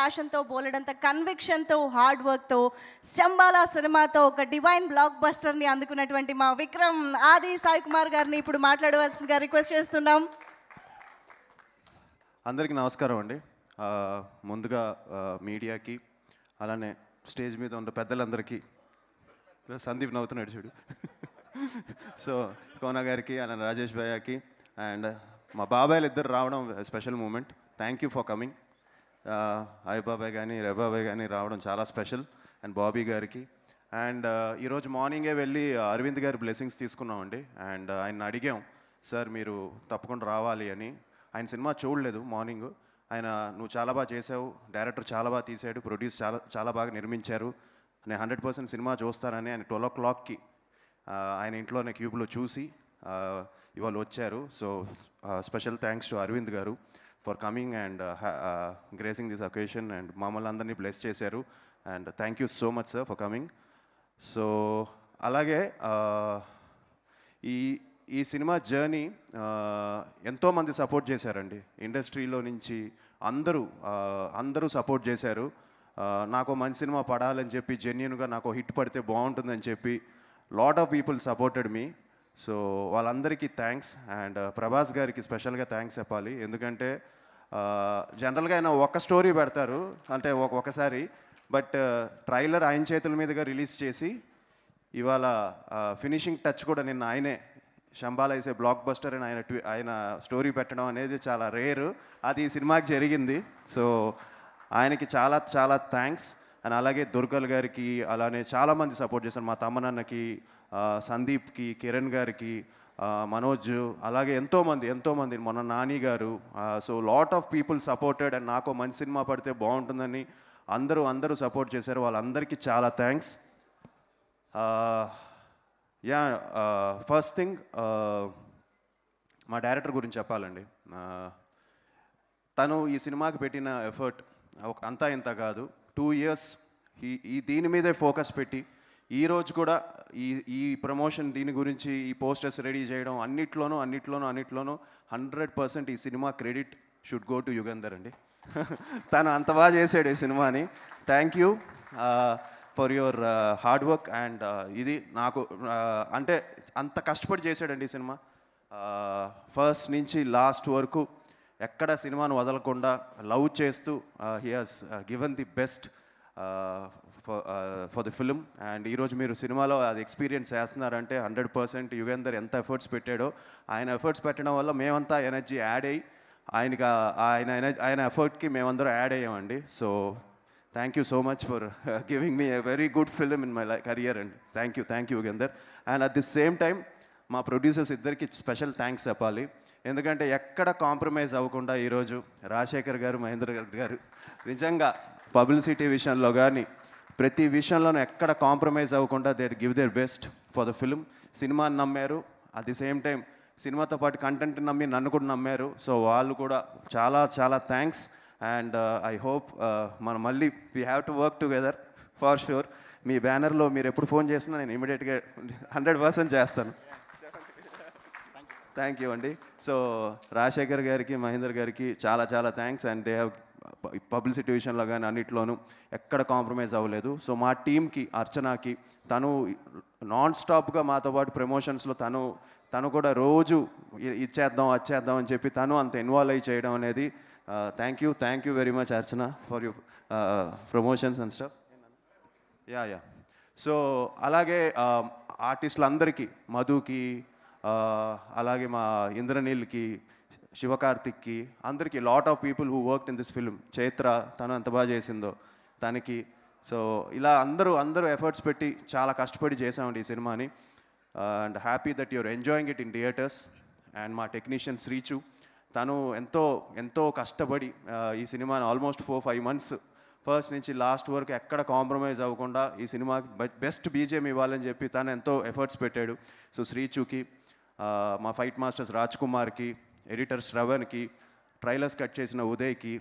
ప్యాషన్తో, బోలెడంత కన్విక్షన్తో, హార్డ్ వర్క్తో శంబాలా సినిమాతో ఒక డివైన్ బ్లాక్ బస్టర్ని అందుకున్నటువంటి మా విక్రమ్ ఆది సాయి కుమార్ గారిని ఇప్పుడు మాట్లాడవలసిందిగా రిక్వెస్ట్ చేస్తున్నాం. అందరికీ నమస్కారం అండి. ముందుగా మీడియాకి, అలానే స్టేజ్ మీద ఉన్న పెద్దలందరికీ, సందీప్ నవ్వుతున్నాడు చూడు, సో కోనా గారికి, అలానే రాజేష్ భయ్యాకి, అండ్ మా బాబాయ్లు ఇద్దరు రావడం special moment. Thank you for coming. అయ్య బాబాయ్ కానీ రెబాబాయ్ కానీ రావడం చాలా స్పెషల్. అండ్ బాబీ గారికి. అండ్ ఈరోజు మార్నింగే వెళ్ళి అరవింద్ గారి బ్లెస్సింగ్స్ తీసుకున్నామండి. అండ్ ఆయన అడిగాం, సార్ మీరు తప్పకుండా రావాలి అని. ఆయన సినిమా చూడలేదు మార్నింగ్. ఆయన నువ్వు చాలా బాగా చేసావు, డైరెక్టర్ చాలా బాగా తీసాడు, ప్రొడ్యూస్ చాలా బాగా నిర్మించారు, నేను 100% సినిమా చూస్తానని ఆయన 12 o'clockకి ఆయన ఇంట్లోనే క్యూబ్లో చూసి ఇవాళ వచ్చారు. So special thanks to Aravind garu for coming and gracing this occasion and మమ్మల్ని అందరినీ బ్లెస్ చేశారు. And thank you so much sir for coming. So అలాగే ఈ సినిమా జర్నీ ఎంతోమంది సపోర్ట్ చేశారండి. ఇండస్ట్రీలో నుంచి అందరూ సపోర్ట్ చేశారు. నాకు మంచి సినిమా పడాలని చెప్పి, జెన్యూన్గా నాకు హిట్ పడితే బాగుంటుందని చెప్పి lot of people supported me. So వాళ్ళందరికీ థ్యాంక్స్. అండ్ ప్రభాస్ గారికి స్పెషల్గా థ్యాంక్స్ చెప్పాలి. ఎందుకంటే జనరల్గా ఆయన ఒక స్టోరీ పెడతారు అంటే ఒకసారి, బట్ ట్రైలర్ ఆయన చేతుల మీదుగా రిలీజ్ చేసి ఇవాళ ఫినిషింగ్ టచ్ కూడా నిన్న ఆయనే, Shambhala is a blockbuster అని ఆయన స్టోరీ పెట్టడం అనేది చాలా రేరు. అది ఈ సినిమాకి జరిగింది. సో ఆయనకి చాలా థ్యాంక్స్. అండ్ అలాగే దుర్గల్ గారికి, అలానే చాలామంది సపోర్ట్ చేశారు. మా తమ్మనన్నకి, సందీప్కి, కిరణ్ గారికి, మనోజ్, అలాగే ఎంతోమంది మొన్న నాని గారు. So lot of people supported. And నాకు మంచి సినిమా పడితే బాగుంటుందని అందరూ సపోర్ట్ చేశారు. వాళ్ళందరికీ చాలా థ్యాంక్స్. ఫస్ట్ థింగ్, మా డైరెక్టర్ గురించి చెప్పాలండి. తను ఈ సినిమాకి పెట్టిన ఎఫర్ట్ అంతా ఇంత కాదు. 2 years దీని మీదే ఫోకస్ పెట్టి ఈరోజు కూడా ఈ ప్రమోషన్, దీని గురించి ఈ పోస్టర్స్ రెడీ చేయడం, అన్నిట్లోనూ 100% ఈ cinema credit should go to Yugandhar అండి. తను అంత బాగా చేశాడు ఈ సినిమాని. Thank you for your hard work. And ఇది నాకు అంటే అంత కష్టపడి చేశాడండి ఈ సినిమా. ఫస్ట్ నుంచి లాస్ట్ వరకు ఎక్కడ సినిమాను వదలకుండా లవ్ చేస్తూ he has given the best for the film. And ఈరోజు మీరు సినిమాలో అది ఎక్స్పీరియన్స్ చేస్తున్నారంటే 100% యుగేందర్ ఎంత ఎఫర్ట్స్ పెట్టాడో, ఆయన ఎఫర్ట్స్ పెట్టడం వల్ల మేమంతా ఎనర్జీ యాడ్ అయ్యి ఆయన ఎఫర్ట్కి మేమందరం యాడ్ అయ్యామండి. So thank you so much for giving me a very good film in my career అండి. Thank you Yugender. And at the same time మా ప్రొడ్యూసర్స్ ఇద్దరికి స్పెషల్ థ్యాంక్స్ చెప్పాలి. ఎందుకంటే ఎక్కడ కాంప్రమైజ్ అవ్వకుండా ఈరోజు రాజశేఖర్ గారు, మహేంద్ర గారు నిజంగా పబ్లిసిటీ విషయంలో కానీ ప్రతి విషయంలోనూ ఎక్కడ కాంప్రమైజ్ అవ్వకుండా they give their best for the film. సినిమాని నమ్మారు, అట్ ది సేమ్ టైం సినిమాతో పాటు కంటెంట్ నమ్మి నన్ను కూడా నమ్మారు. సో వాళ్ళు కూడా చాలా థ్యాంక్స్. అండ్ ఐ హోప్ మనం మళ్ళీ we have to work together for sure. మీ బ్యానర్లో మీరు ఎప్పుడు ఫోన్ చేసినా నేను ఇమీడియట్గా 100% చేస్తాను. థ్యాంక్ యూ అండి. సో రాజశేఖర్ గారికి, మహేందర్ గారికి చాలా thanks. And they have publicity విషయంలో కానీ అన్నిట్లోనూ ఎక్కడ కాంప్రమైజ్ అవ్వలేదు. సో మా టీంకి, అర్చనాకి, తను నాన్ స్టాప్గా మాతో పాటు ప్రమోషన్స్లో తను కూడా రోజు ఇచ్చేద్దాం వచ్చేద్దాం అని చెప్పి తను అంత ఇన్వాల్వ్ అయ్యి చేయడం అనేది thank you very much Archana for you promotions and stuff. Yeah so అలాగే ఆర్టిస్టులందరికీ, మధుకి, అలాగే మా ఇంద్రనీల్కి, శివకార్తిక్కి, అందరికీ lot of people who worked in this film. Chaitra తను ఎంత బాగా చేసిందో తనకి. సో ఇలా అందరూ ఎఫర్ట్స్ పెట్టి చాలా కష్టపడి చేసామండి ఈ సినిమాని. And happy that your enjoying it in theatres. And మా టెక్నీషియన్ శ్రీచు, తను ఎంతో కష్టపడి ఈ సినిమాని ఆల్మోస్ట్ 4-5 months ఫస్ట్ నుంచి లాస్ట్ వరకు ఎక్కడ కాంప్రమైజ్ అవ్వకుండా ఈ సినిమాకి బెస్ట్ బీజిఎం ఇవ్వాలని చెప్పి తను ఎంతో ఎఫర్ట్స్ పెట్టాడు. సో శ్రీచుకి, మా ఫైట్ మాస్టర్స్ రాజ్ కుమార్కి, ఎడిటర్ శ్రవణ్కి, ట్రైలర్స్ కట్ చేసిన ఉదయ్కి,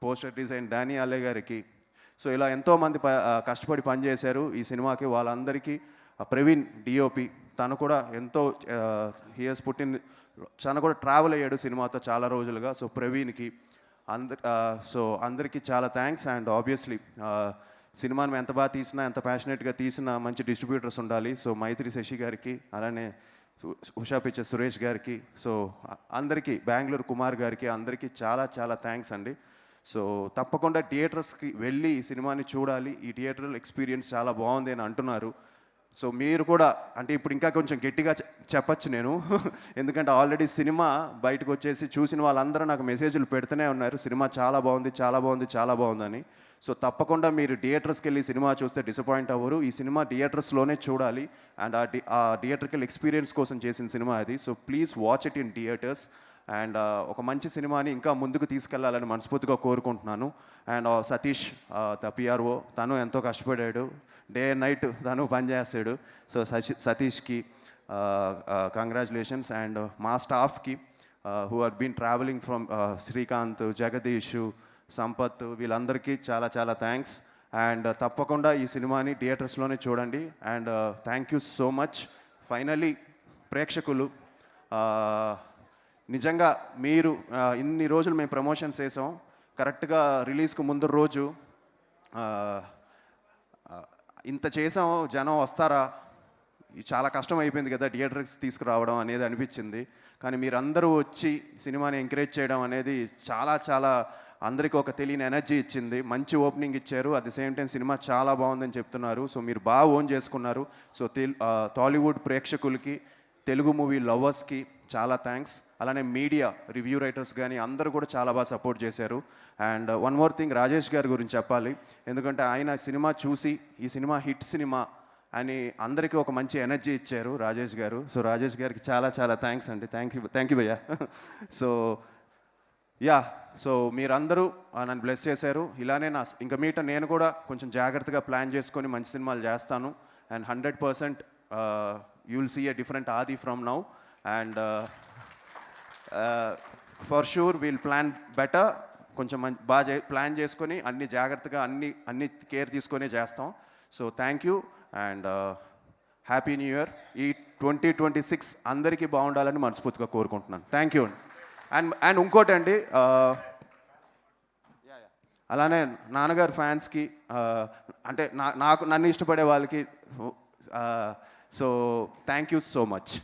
పోస్టర్ డిజైన్ డానీ అలే గారికి. సో ఇలా ఎంతోమంది కష్టపడి పనిచేశారు ఈ సినిమాకి. వాళ్ళందరికీ ప్రవీణ్ డిఓపి, తను కూడా ఎంతో తను కూడా ట్రావెల్ అయ్యాడు సినిమాతో చాలా రోజులుగా. సో ప్రవీణ్కి, సో అందరికీ చాలా థ్యాంక్స్. అండ్ ఆబ్వియస్లీ సినిమాని ఎంత బాగా తీసినా, ఎంత ప్యాషనెట్గా తీసినా మంచి డిస్ట్రిబ్యూటర్స్ ఉండాలి. సో మైత్రి శశి గారికి, అలానే ఉషా పిక్చర్స్ సురేష్ గారికి, సో అందరికీ, బెంగళూరు కుమార్ గారికి, అందరికీ చాలా చాలా థ్యాంక్స్ అండి. సో తప్పకుండా థియేటర్స్కి వెళ్ళి ఈ సినిమాని చూడాలి. ఈ థియేటర్ ఎక్స్పీరియన్స్ చాలా బాగుంది అని అంటున్నారు. సో మీరు కూడా, అంటే ఇప్పుడు ఇంకా కొంచెం గట్టిగా చెప్పచ్చు నేను ఎందుకంటే ఆల్రెడీ సినిమా బయటకు వచ్చేసి చూసిన వాళ్ళందరూ నాకు మెసేజ్లు పెడుతూనే ఉన్నారు, సినిమా చాలా బాగుంది, చాలా బాగుంది, చాలా బాగుందని. సో తప్పకుండా మీరు థియేటర్స్కి వెళ్ళి సినిమా చూస్తే డిసప్పాయింట్ అవ్వరు. ఈ సినిమా థియేటర్స్లోనే చూడాలి. అండ్ ఆ థియేటర్కల్ ఎక్స్పీరియన్స్ కోసం చేసిన సినిమా అది. So please watch it in theatres. And ఒక మంచి సినిమాని ఇంకా ముందుకు తీసుకెళ్లాలని మనస్ఫూర్తిగా కోరుకుంటున్నాను. అండ్ సతీష్ ద పిఆర్ఓ, తను ఎంతో కష్టపడాడు, డే అండ్ నైట్ తను పనిచేస్తాడు. So సతీష్కి congratulations. అండ్ మా స్టాఫ్కి who are been travelling from Srikanth, Jagadish, Sampath, వీళ్ళందరికీ చాలా చాలా థ్యాంక్స్. అండ్ తప్పకుండా ఈ సినిమాని థియేటర్స్లోనే చూడండి. And thank you so much. Finally ప్రేక్షకులు, నిజంగా మీరు ఇన్ని రోజులు మేము ప్రమోషన్స్ చేసాం, కరెక్ట్గా రిలీజ్కు ముందు రోజు ఇంత చేసాం, జనం వస్తారా, చాలా కష్టం అయిపోయింది కదా థియేటర్స్ తీసుకురావడం అనేది అనిపించింది. కానీ మీరందరూ వచ్చి సినిమాని ఎంకరేజ్ చేయడం అనేది చాలా చాలా అందరికీ ఒక తెలియని ఎనర్జీ ఇచ్చింది. మంచి ఓపెనింగ్ ఇచ్చారు, at the same time cinema చాలా బాగుందని చెప్తున్నారు. సో మీరు బాగా ఓన్ చేసుకున్నారు. సో టాలీవుడ్ ప్రేక్షకులకి, తెలుగు మూవీ లవర్స్కి చాలా థ్యాంక్స్. అలానే మీడియా, రివ్యూ రైటర్స్ కానీ అందరూ కూడా చాలా బాగా సపోర్ట్ చేశారు. And one more thing, Rajesh గారి గురించి చెప్పాలి. ఎందుకంటే ఆయన సినిమా చూసి ఈ సినిమా హిట్ సినిమా అని అందరికీ ఒక మంచి ఎనర్జీ ఇచ్చారు రాజేష్ గారు. సో రాజేష్ గారికి చాలా చాలా థ్యాంక్స్ అండి. థ్యాంక్ యూ భయ్యా. సో యా, సో మీరందరూ నన్ను బ్లెస్ చేశారు. ఇలానే ఇంకా మీట నేను కూడా కొంచెం జాగ్రత్తగా ప్లాన్ చేసుకొని మంచి సినిమాలు చేస్తాను. And 100% you will see a different Adi from now. And for sure we'll plan better. కొంచెం బాగా ప్లాన్ చేసుకొని అన్ని జాగ్రత్తగా అన్ని కేర్ తీసుకొని చేస్తాం. So thank you and happy new year. ఈ 2026 అందరికీ బాగుండాలని మనస్ఫూర్తిగా కోరుకుంటున్నాను. Thank you. అండ్ ఇంకోటి అండి, అలానే నాన్నగారు ఫ్యాన్స్కి, అంటే నన్ను ఇష్టపడే వాళ్ళకి, so thank you so much.